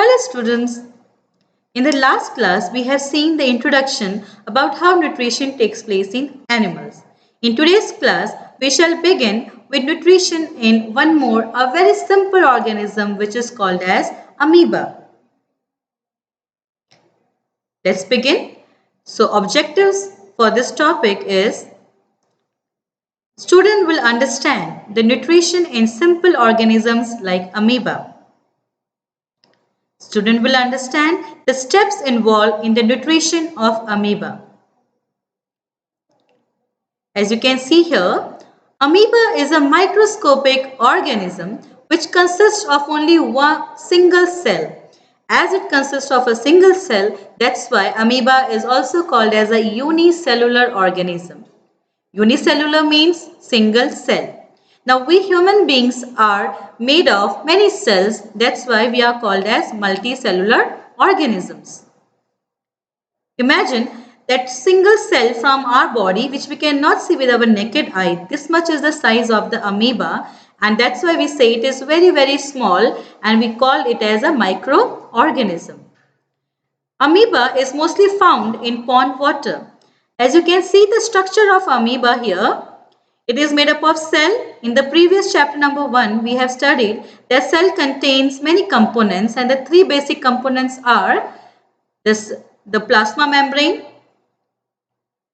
Hello students, in the last class we have seen the introduction about how nutrition takes place in animals. In today's class we shall begin with nutrition in one more, a very simple organism which is called as amoeba. Let's begin. So objectives for this topic is student will understand the nutrition in simple organisms like amoeba. Student will understand the steps involved in the nutrition of amoeba. As you can see here, amoeba is a microscopic organism which consists of only one single cell. As it consists of a single cell, that's why amoeba is also called as a unicellular organism. Unicellular means single cell. Now we human beings are made of many cells, that's why we are called as multicellular organisms. Imagine that single cell from our body which we cannot see with our naked eye. This much is the size of the amoeba, and that's why we say it is very small and we call it as a microorganism. Amoeba is mostly found in pond water. As you can see the structure of amoeba here, it is made up of cell. In the previous chapter number 1, we have studied that cell contains many components, and the three basic components are the plasma membrane,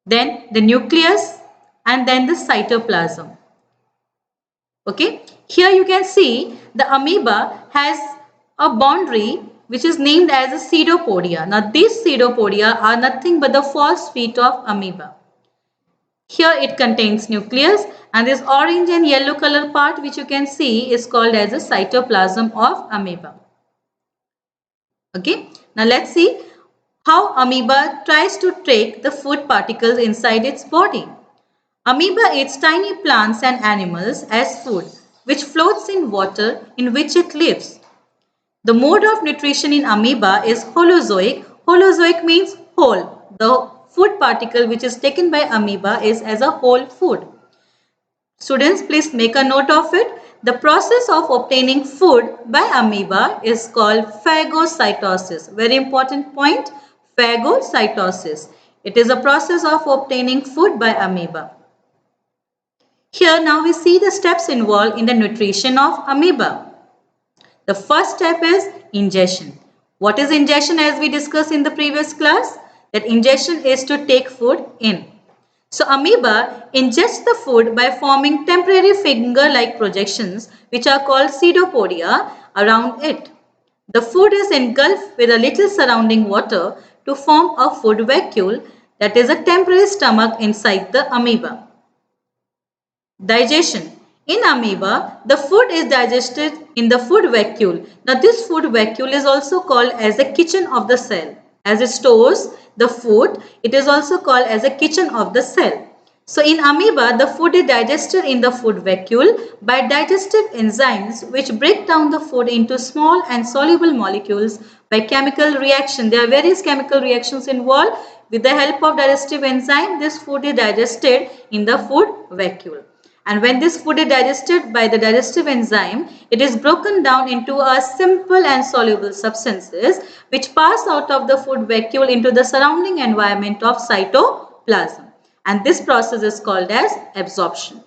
then the nucleus, and then the cytoplasm. Okay, here you can see the amoeba has a boundary which is named as a pseudopodia. Now these pseudopodia are nothing but the false feet of amoeba. Here it contains nucleus, and this orange and yellow color part which you can see is called as the cytoplasm of amoeba. Okay, now let's see how amoeba tries to take the food particles inside its body. Amoeba eats tiny plants and animals as food, which floats in water in which it lives. The mode of nutrition in amoeba is holozoic. Holozoic means whole. The food particle which is taken by amoeba is as a whole food. Students, please make a note of it. The process of obtaining food by amoeba is called phagocytosis. Very important point, phagocytosis. It is a process of obtaining food by amoeba. Here now we see the steps involved in the nutrition of amoeba. The first step is ingestion. What is ingestion as we discussed in the previous class? That ingestion is to take food in. So amoeba ingests the food by forming temporary finger-like projections which are called pseudopodia around it. The food is engulfed with a little surrounding water to form a food vacuole, that is a temporary stomach inside the amoeba. Digestion. In amoeba, the food is digested in the food vacuole. Now this food vacuole is also called as the kitchen of the cell. As it stores the food, it is also called as a kitchen of the cell. So in amoeba, the food is digested in the food vacuole by digestive enzymes which break down the food into small and soluble molecules by chemical reaction. There are various chemical reactions involved. With the help of digestive enzyme, this food is digested in the food vacuole. And when this food is digested by the digestive enzyme, it is broken down into a simple and soluble substances which pass out of the food vacuole into the surrounding environment of cytoplasm. And this process is called as absorption.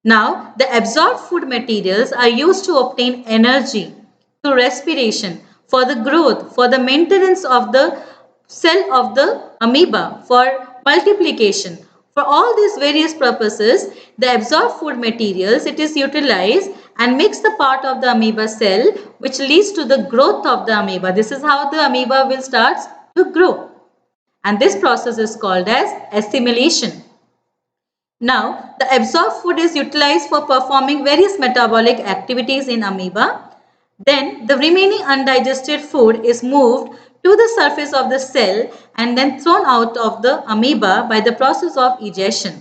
Now, the absorbed food materials are used to obtain energy through respiration, for the growth, for the maintenance of the cell of the amoeba, for multiplication. For all these various purposes, the absorbed food materials, it is utilized and makes the part of the amoeba cell which leads to the growth of the amoeba. This is how the amoeba will start to grow. And this process is called as assimilation. Now, the absorbed food is utilized for performing various metabolic activities in amoeba. Then, the remaining undigested food is moved to the surface of the cell and then thrown out of the amoeba by the process of egestion.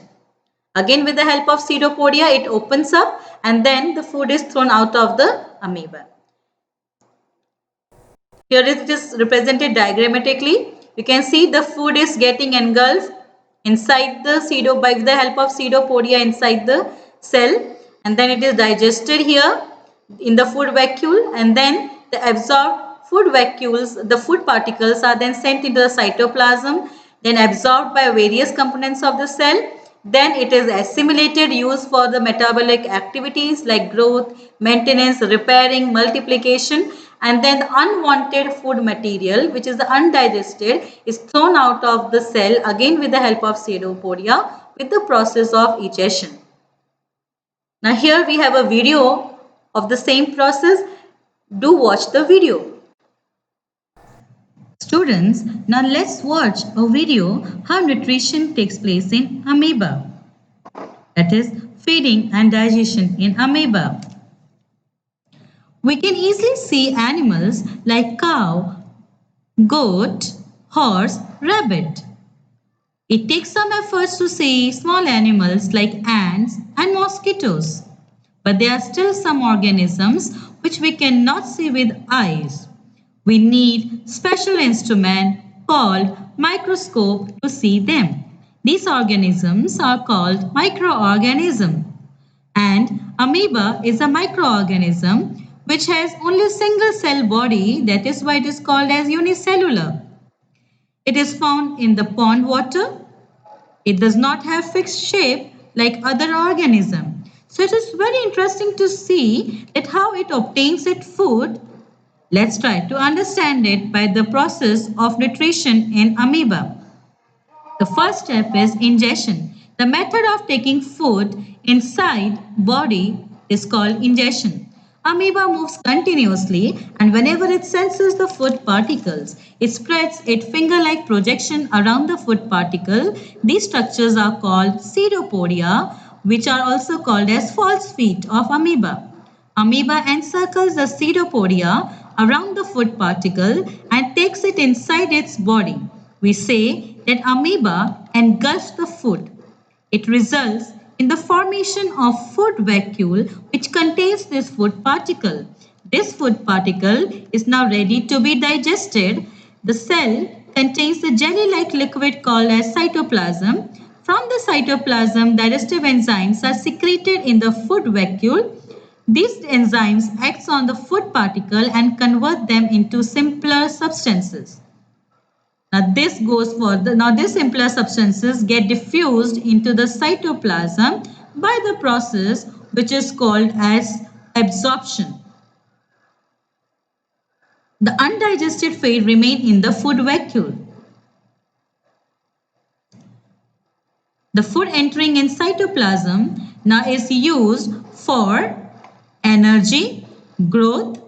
Again, with the help of pseudopodia, it opens up and then the food is thrown out of the amoeba. Here it is represented diagrammatically. You can see the food is getting engulfed inside the by the help of pseudopodia inside the cell, and then it is digested here in the food vacuole, and then the absorbed food vacuoles, the food particles are then sent into the cytoplasm, then absorbed by various components of the cell. Then it is assimilated, used for the metabolic activities like growth, maintenance, repairing, multiplication, and then the unwanted food material, which is the undigested, is thrown out of the cell again with the help of pseudopodia with the process of egestion. Now here we have a video of the same process. Do watch the video. Students, now let's watch a video how nutrition takes place in amoeba. That is feeding and digestion in amoeba. We can easily see animals like cow, goat, horse, rabbit. It takes some efforts to see small animals like ants and mosquitoes. But there are still some organisms which we cannot see with eyes. We need special instrument called microscope to see them. These organisms are called microorganisms. And amoeba is a microorganism which has only a single cell body, that is why it is called as unicellular. It is found in the pond water. It does not have fixed shape like other organisms. So it is very interesting to see that how it obtains its food. Let's try to understand it by the process of nutrition in amoeba. The first step is ingestion. The method of taking food inside body is called ingestion. Amoeba moves continuously, and whenever it senses the food particles, it spreads its finger-like projection around the food particle. These structures are called pseudopodia, which are also called as false feet of amoeba. Amoeba encircles the pseudopodia around the food particle and takes it inside its body. We say that amoeba engulfs the food. It results in the formation of food vacuole which contains this food particle. This food particle is now ready to be digested. The cell contains a jelly-like liquid called as cytoplasm. From the cytoplasm, digestive enzymes are secreted in the food vacuole. These enzymes act on the food particle and convert them into simpler substances. Now these simpler substances get diffused into the cytoplasm by the process which is called as absorption. The undigested feed remain in the food vacuole. The food entering in cytoplasm now is used for energy, growth,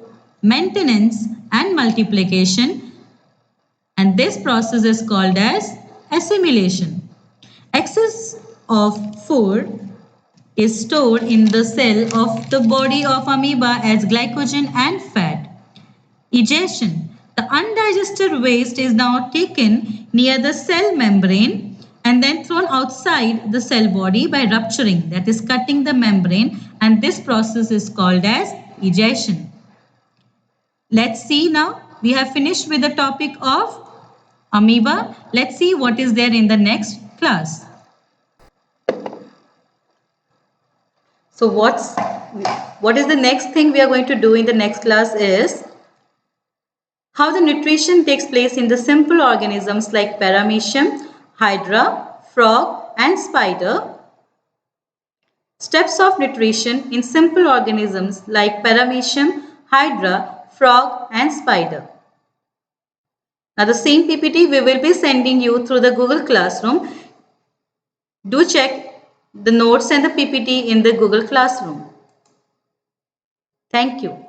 maintenance and multiplication, and this process is called as assimilation. Excess of food is stored in the cell of the body of amoeba as glycogen and fat. Egestion. The undigested waste is now taken near the cell membrane and then thrown outside the cell body by rupturing, that is cutting the membrane, and this process is called as egestion. Let's see now. We have finished with the topic of amoeba. Let's see what is there in the next class. So what is the next thing we are going to do in the next class is how the nutrition takes place in the simple organisms like paramecium, hydra, frog and spider. Steps of nutrition in simple organisms like paramecium, hydra, frog and spider. Now the same PPT we will be sending you through the Google Classroom. Do check the notes and the PPT in the Google Classroom. Thank you.